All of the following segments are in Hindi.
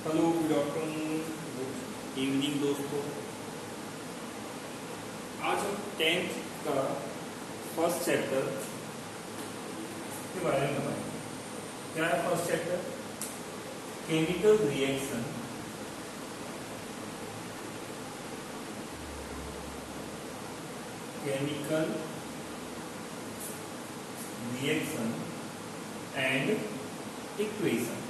Hello, good afternoon, good evening दोस्तों। आज हम 10th का फर्स्ट चैप्टर के बारे में बताएंगे। क्या है first chapter? Chemical reaction. Chemical reaction and equation.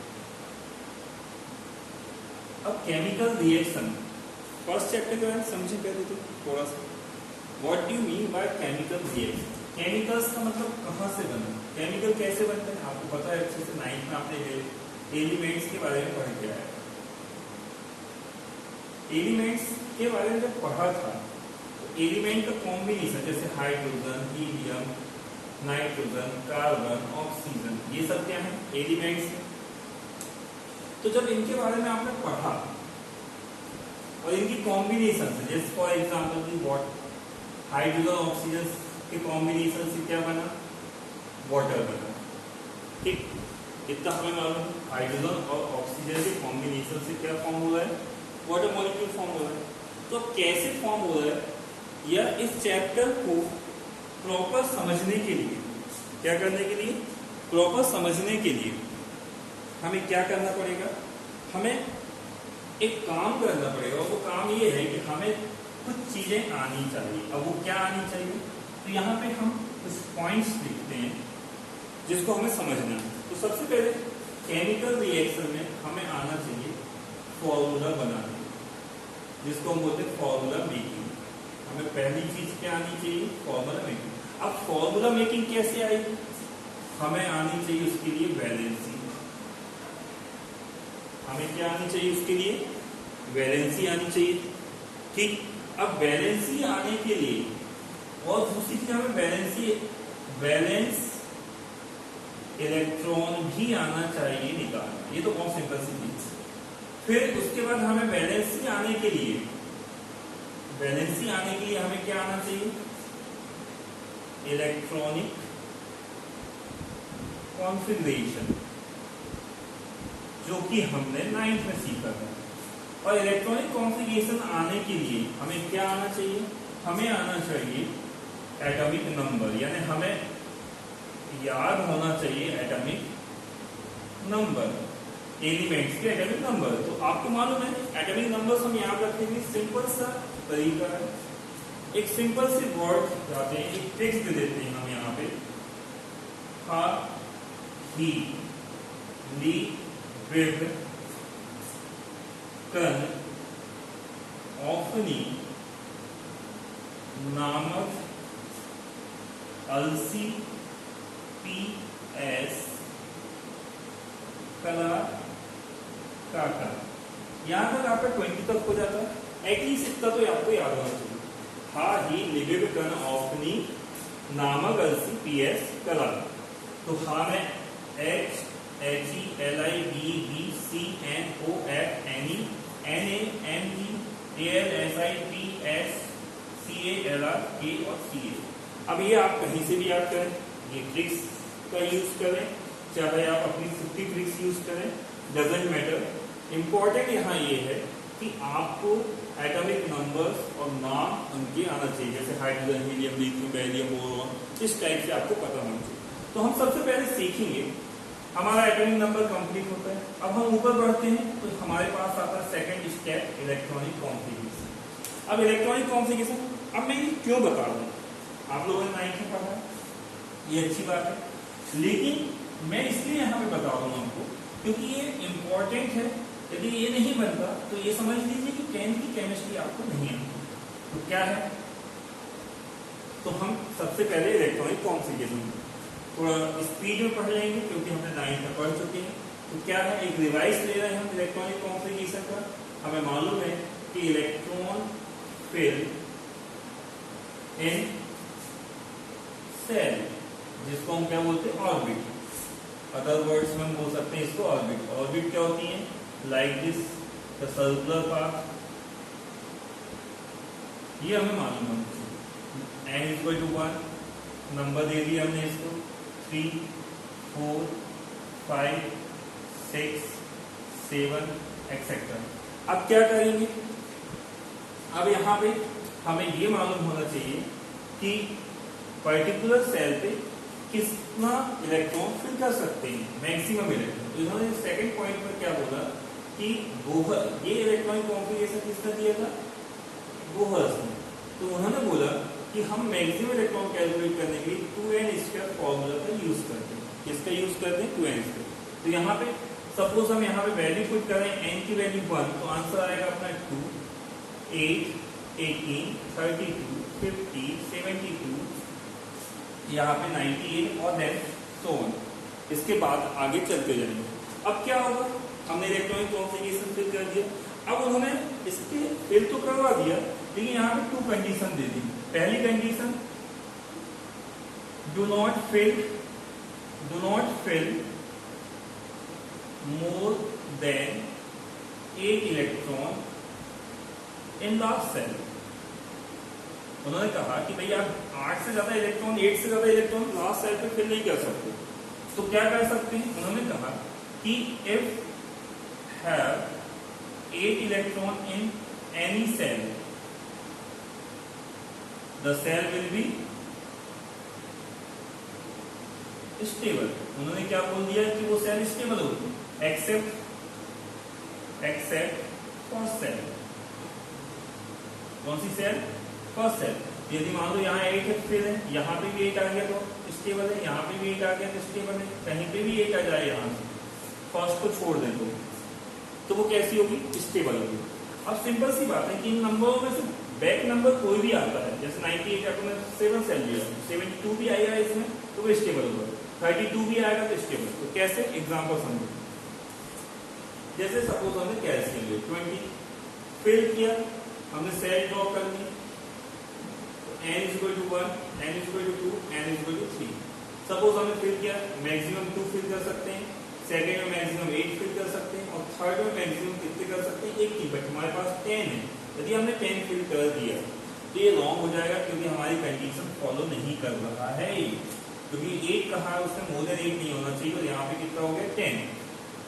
अब केमिकल रिएक्शन फर्स्ट चैप्टर के बारे में समझे पहले तो थोड़ा सा। What do you mean by chemical reaction? Chemicals का मतलब कहाँ से बना, केमिकल कैसे बनते हैं आपको पता है अच्छे से। 9th में आपने एलिमेंट्स के बारे में पढ़ के आया। एलिमेंट्स के बारे में जब पढ़ा था तो एलिमेंट का कॉम्बिनेशन जैसे hydrogen, helium, nitrogen, carbon, oxygen, ये सब क्या है? एलिमेंट्स है। तो जब इनके बारे में आपने पढ़ा और इनकी कॉम्बिनेशन से, जैसे फॉर एग्जांपल की वॉट हाइड्रोजन ऑक्सीजन के कॉम्बिनेशन से क्या बना? वाटर बना। ठीक, इतना हमें मालूम है। हाइड्रोजन और ऑक्सीजन के कॉम्बिनेशन से क्या फॉर्म हो रहा है? वाटर मॉलिक्यूल फॉर्म हो रहा है। तो कैसे फॉर्म हो रहा है, या इस चैप्टर को प्रॉपर समझने के लिए, क्या करने के लिए? प्रॉपर समझने के लिए हमें क्या करना पड़ेगा? हमें एक काम करना पड़ेगा, और वो काम ये है कि हमें कुछ चीजें आनी चाहिए। अब वो क्या आनी चाहिए? तो यहाँ पे हम कुछ पॉइंट्स लिखते हैं जिसको हमें समझना है। तो सबसे पहले केमिकल रिएक्शन में हमें आना चाहिए फॉर्मूला बनाने, जिसको हम बोलते हैं फॉर्मूला मेकिंग। हमें पहली चीज क्या आनी चाहिए? Formula making. अब फॉर्मूला मेकिंग कैसे आएगी? हमें आनी चाहिए उसके लिए वैलेंसी। हमें क्या आनी चाहिए उसके लिए? वैलेंसी आनी चाहिए। ठीक, अब वैलेंसी आने के लिए और दूसरी चीज हमें वैलेंस इलेक्ट्रॉन भी आना चाहिए निकालना। ये तो बहुत सिंपल सी चीज। फिर उसके बाद हमें वैलेंसी आने के लिए हमें क्या आना चाहिए? इलेक्ट्रॉनिक कॉन्फ़िगरेशन, जो कि हमने 9th में सीखा था। और इलेक्ट्रॉनिक कॉन्फ़िगरेशन आने के लिए हमें क्या आना चाहिए? हमें आना चाहिए एटॉमिक नंबर, यानी हमें याद होना चाहिए एटॉमिक नंबर, एलिमेंट्स के एटॉमिक नंबर। तो आपको मालूम है एटॉमिक नंबर्स हम याद रखेंगे। सिंपल सा तरीका है, एक सिंपल सी वर्ड जाते हैं, एक टेक्स्ट दे देते हैं हम यहाँ पे। हा ही ली विद कन ऑफनी नामक अलसी पी एस कला काका। यहां तक आपका 20 तक हो जाता है। एटलीस्ट इतना तो आपको याद होना चाहिए। हा ही लिविड कन ऑफनी नामक अलसी पी एस कला। तो हा में H H E L I B B C N O F N E N A M E L S I P S C A L R K और सी ए। अब ये आप कहीं से भी याद करें, ये ट्रिक्स का यूज करें, चाहे आप अपनी 50 ट्रिक्स यूज करें, डजेंट मैटर। इंपॉर्टेंट यहाँ ये है कि आपको एटॉमिक नंबर्स और नाम उनके आना चाहिए, जैसे hydrogen, helium, lithium, barium, boron, इस टाइप से आपको पता होना चाहिए। तो हम सबसे पहले सीखेंगे, हमारा एटॉमिक नंबर कंप्लीट होता है। अब हम ऊपर बढ़ते हैं तो हमारे पास आता है सेकंड स्टेप, इलेक्ट्रॉनिक कॉन्फ़िगरेशन। अब इलेक्ट्रॉनिक कॉन्फ़िगरेशन, अब मैं ये क्यों बता रहा हूँ, आप लोगों ने 9th में पढ़ा, ये अच्छी बात है, लेकिन मैं इसलिए यहाँ पे बता रहा हूँ आपको क्योंकि ये इंपॉर्टेंट है। यदि ये नहीं बनता तो ये समझ लीजिए कि 10th की केमिस्ट्री आपको नहीं आती। तो क्या है? तो हम सबसे पहले इलेक्ट्रॉनिक कॉन्फ़िगरेशन थोड़ा स्पीड में पढ़ लेंगे क्योंकि हमने 9th में पढ़ चुके हैं। तो क्या है, एक रिवाइज ले रहे हैं हम इलेक्ट्रॉनिक कॉन्फ़िगरेशन का। हमें मालूम है कि इलेक्ट्रॉन फिल इन सेल, जिसको हम क्या बोलते हैं? ऑर्बिट। अदर वर्ड्स में हम बोल सकते हैं इसको ऑर्बिट। ऑर्बिट क्या होती है? Like this the circular path. ये हमें मालूम है। n इक्वल टू 1 नंबर दे दिया हमने इसको, 3 4 5 6 7 एक्सेट्रा। अब क्या करेंगे, अब यहाँ पे हमें ये मालूम होना चाहिए कि पर्टिकुलर सेल पे कितना इलेक्ट्रॉन फिल कर सकते हैं, मैक्सिमम इलेक्ट्रॉन। तो इन्होंने सेकंड पॉइंट पर क्या बोला कि बोहर, ये इलेक्ट्रॉनिक कॉन्फ़िगरेशन किसने दिया था, बोहर्स ने। तो उन्होंने बोला कि हम मैक्सिमम इलेक्ट्रॉन कैलकुलेट करने के लिए 2n² फॉर्मूला का यूज करते हैं। किसका यूज करते हैं, 2n²। तो यहाँ पे सपोज हम यहाँ पे वैल्यू पुट करें, n की वैल्यू 1, तो आंसर आएगा अपना 2, 8, 18, 32, 50, 72, यहाँ पे 98 और देन सो ऑन। इसके बाद आगे चलते जाएंगे। अब क्या होगा, हमने इलेक्ट्रॉनिक कॉन्फ़िगरेशन फिल कर दिया। अब उन्होंने इसके फिल तो करवा दिया, लेकिन यहाँ पे 2 कंडीशन दे दी। पहली condition, do not fill more than 8 electron in last shell. उन्होंने कहा कि भाई आप 8 से ज्यादा इलेक्ट्रॉन, 8 से ज्यादा इलेक्ट्रॉन लास्ट सेल पे फिल नहीं कर सकते। तो क्या कर सकते हैं, उन्होंने कहा कि if have 8 electron in any shell, the shell will be stable. उन्होंने क्या बोल दिया कि वो सेल स्टेबल होगी, एक्सेप्ट फर्स्ट सेल। कौन सी सेल, फर्स्ट सेल। यदि मान लो यहाँ 8 फिल है, यहाँ पे भी 8 आ गया तो स्टेबल है, यहाँ पे भी 8 आ गया तो स्टेबल है, कहीं पे भी 8 आ जाए यहाँ से, फर्स्ट को छोड़ दें तो वो कैसी होगी, स्टेबल होगी। अब सिंपल सी बात है कि इन नंबरों में से बैक नंबर कोई भी आता है, जैसे 98 आपने 7 सेल लिया, 72 भी आएगा इसमें तो वो स्टेबल होगा, 32 भी आएगा तो स्टेबल। तो कैसे, एग्जाम्पल समझो। जैसे सपोज हमने कैलसियम लिया, 20 फिल किया, हमने सेल ड्रॉ कर दी, n = 1, n = 2, n = 3। सपोज हमने फिल किया, मैक्सिमम 2 फिल कर सकते हैं, सेकेंड में मैक्सिमम 8 फिल कर सकते हैं, और थर्ड में मैक्सिमम कितने कर सकते हैं, 1 की। बट हमारे पास 10 है, यदि हमने 10 फिल कर दिया तो ये रॉन्ग हो जाएगा, क्योंकि हमारी कंडीशन फॉलो नहीं कर रहा है। क्योंकि 8 कहा, उसमें मोर देन 8 नहीं होना चाहिए, और यहाँ पे कितना हो गया, 10।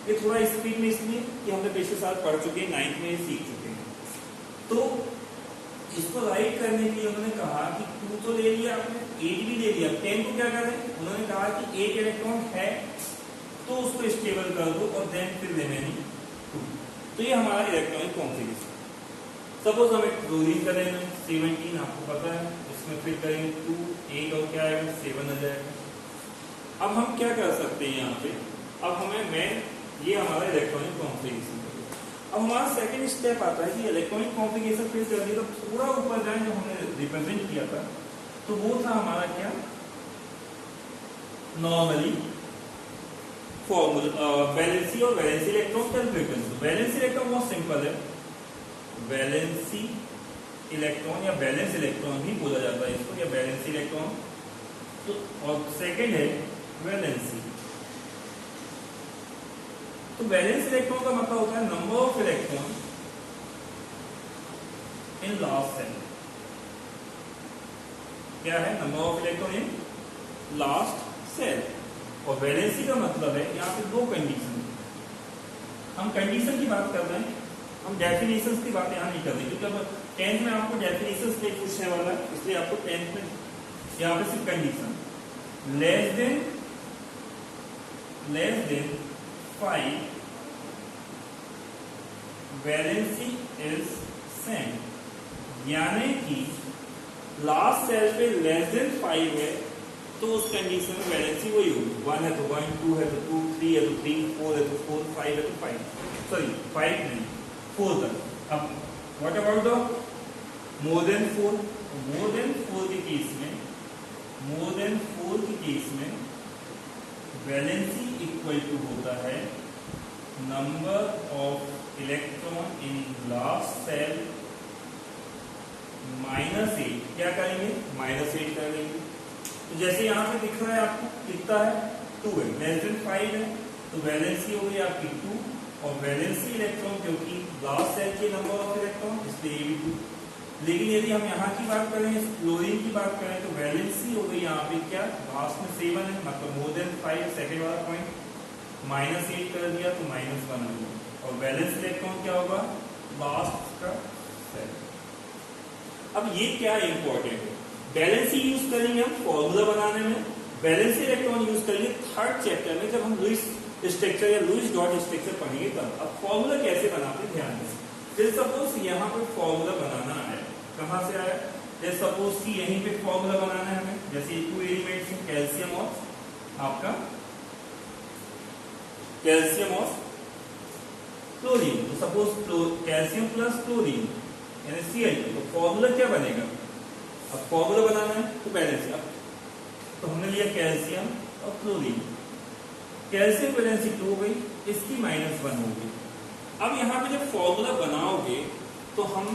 ये थोड़ा स्पीड में इसलिए कि हमने पिछले साल पढ़ चुके हैं, 9th में सीख चुके हैं। तो इसको राइट करने के लिए उन्होंने कहा कि 2 तो ले लिया आपने, 8 भी ले लिया, 10 को क्या करें, उन्होंने कहा कि 8 इलेक्ट्रॉन है तो उसको स्टेबल कर दो, और देन फिर रिमेनिंग 2। तो ये हमारा इलेक्ट्रॉनिक कॉन्फ़िगरेशन। सपोज हम एक क्लोरीन करेंगे, 17 आपको पता है, इसमें फिर करेंगे 2, 8 और क्या आएगा, 7 आ जाएगा। अब हम क्या कर सकते हैं यहाँ पे, अब हमें ये हमारा इलेक्ट्रॉनिक कॉन्फ़िगरेशन। अब हमारा सेकंड स्टेप आता है कि इलेक्ट्रॉनिक कॉन्फ़िगरेशन फिल कर दिया, तो पूरा ऊपर जाए जो हमने रिप्रेजेंट किया था, तो वो था हमारा क्या, नॉर्मली फॉर्मूला वैलेंसी और वैलेंसी इलेक्ट्रॉन कैलकुलेट करें। वैलेंसी इलेक्ट्रॉन बहुत सिंपल है, वैलेंसी इलेक्ट्रॉन या बैलेंस इलेक्ट्रॉन ही बोला जाता है इसको, या वैलेंसी इलेक्ट्रॉन। तो और सेकंड है वैलेंसी। तो वैलेंस इलेक्ट्रॉन का मतलब होता है number of electron in last shell. क्या है, number of electron in last shell. और वैलेंसी का मतलब है यहाँ पे 2 कंडीशन। हम कंडीशन की बात कर रहे हैं, हम डेफिनेशंस की बात यहाँ नहीं कर रहे, क्योंकि अब 10th में आपको डेफिनेशंस नहीं पूछने वाला है, इसलिए आपको 10th में यहाँ पे सिर्फ condition less than 5 valency is same. यानी कि लास्ट सेल पे लेस देन 5 है तो उस कंडीशन में वैलेंसी वही होगी, 1 है तो 1, 2 है तो 2, 3 है तो 3, 4 है तो 4, 5 है तो 5, सॉरी 5 नहीं 4 तक। अब what about the more than 4? More than 4 के केस में वैलेंसी इक्वल टू होता है number of electron in last shell -8। क्या करेंगे, -8 कर लेंगे। तो जैसे यहाँ पे दिख रहा है आपको कितना है, 2 है, लेस देन 5 है, तो वैलेंसी हो गई आपकी 2, और वैलेंसी इलेक्ट्रॉन क्योंकि लास्ट सेल के नंबर ऑफ इलेक्ट्रॉन, इसलिए ये भी 2। लेकिन यदि हम यहाँ की बात करें, क्लोरीन की बात करें, तो वैलेंसी हो गई यहाँ पे क्या, लास्ट में 7 है, मतलब मोर देन 5, सेकेंड वाला पॉइंट, -8 कर दिया तो -1 आ गया। और वैलेंस इलेक्ट्रॉन क्या होगा, लास्ट का सेट। अब ये क्या इंपॉर्टेंट है, वैलेंसी यूज करेंगे हम फॉर्मूला बनाने में, वैलेंसी इलेक्ट्रॉन यूज करेंगे थर्ड चैप्टर में जब हम लुईस स्ट्रक्चर या लुईस डॉट स्ट्रक्चर पढ़ेंगे तब। अब फॉर्मूला कैसे बनाते ध्यान दें। जैसे सपोज यहाँ पे फॉर्मूला बनाना है, कहाँ से आया, जैसे सपोज कि यहीं पे फॉर्मूला बनाना है हमें, जैसे 2 एलिमेंट्स हैं कैल्शियम और आपका कैल्शियम और क्लोरीन, तो सपोज कैल्शियम प्लस क्लोरीन यानी Cl, तो फॉर्मूला क्या बनेगा, अब फॉर्मूला बनाना है तो बैलेंस, अब तो हमने लिया कैल्शियम और क्लोरीन, कैल्शियम वैलेंसी 2 हो गई, इसकी -1 होगी। अब यहाँ पे जब फॉर्मूला बनाओगे तो हम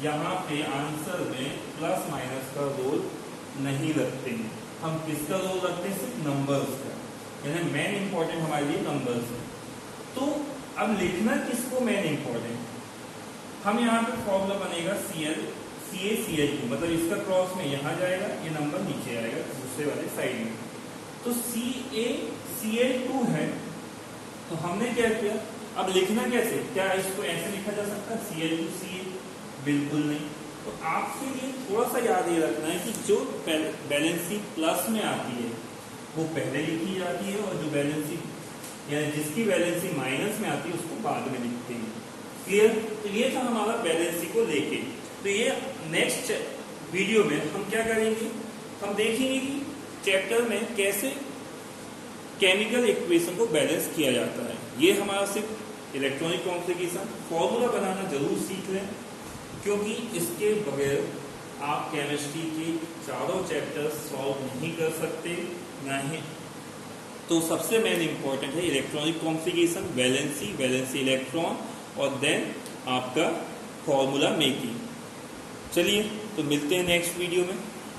यहाँ पे आंसर में प्लस माइनस का रोल नहीं रखते हैं, हम किसका रोल रखते हैं, सिर्फ नंबर्स का, यानी मेन इंपॉर्टेंट हमारे लिए नंबर्स है। तो अब लिखना किसको मेन इंपॉर्टेंट, हम यहाँ पे फॉर्मूला बनेगा CaCl2, मतलब इसका क्रॉस में यहाँ जाएगा, ये नंबर नीचे आएगा दूसरे वाले साइड में, तो CaCl2 है। तो हमने क्या किया, अब लिखना कैसे, क्या इसको ऐसे लिखा जा सकता है Cl2Ca, बिल्कुल नहीं। तो आपके लिए थोड़ा सा याद ये रखना है कि जो बैलेंसी प्लस में आती है वो पहले लिखी जाती है, और जो बैलेंसी यानी जिसकी बैलेंसी माइनस में आती है उसको बाद में लिखते हैं। क्लियर, तो ये था हमारा बैलेंसी को लेके। तो ये नेक्स्ट वीडियो में हम क्या करेंगे, हम देखेंगे कि चैप्टर में कैसे केमिकल इक्वेशन को बैलेंस किया जाता है। ये हमारा सिर्फ इलेक्ट्रॉनिक कॉन्फ़िगरेशन, फॉर्मूला बनाना जरूर सीख लें, क्योंकि इसके बगैर आप केमिस्ट्री के चारों चैप्टर्स सॉल्व नहीं कर सकते, नहीं। तो सबसे मेन इंपॉर्टेंट है इलेक्ट्रॉनिक कॉन्फ़िगरेशन, वैलेंसी इलेक्ट्रॉन, और देन आपका फॉर्मूला मेकिंग। चलिए तो मिलते हैं नेक्स्ट वीडियो में।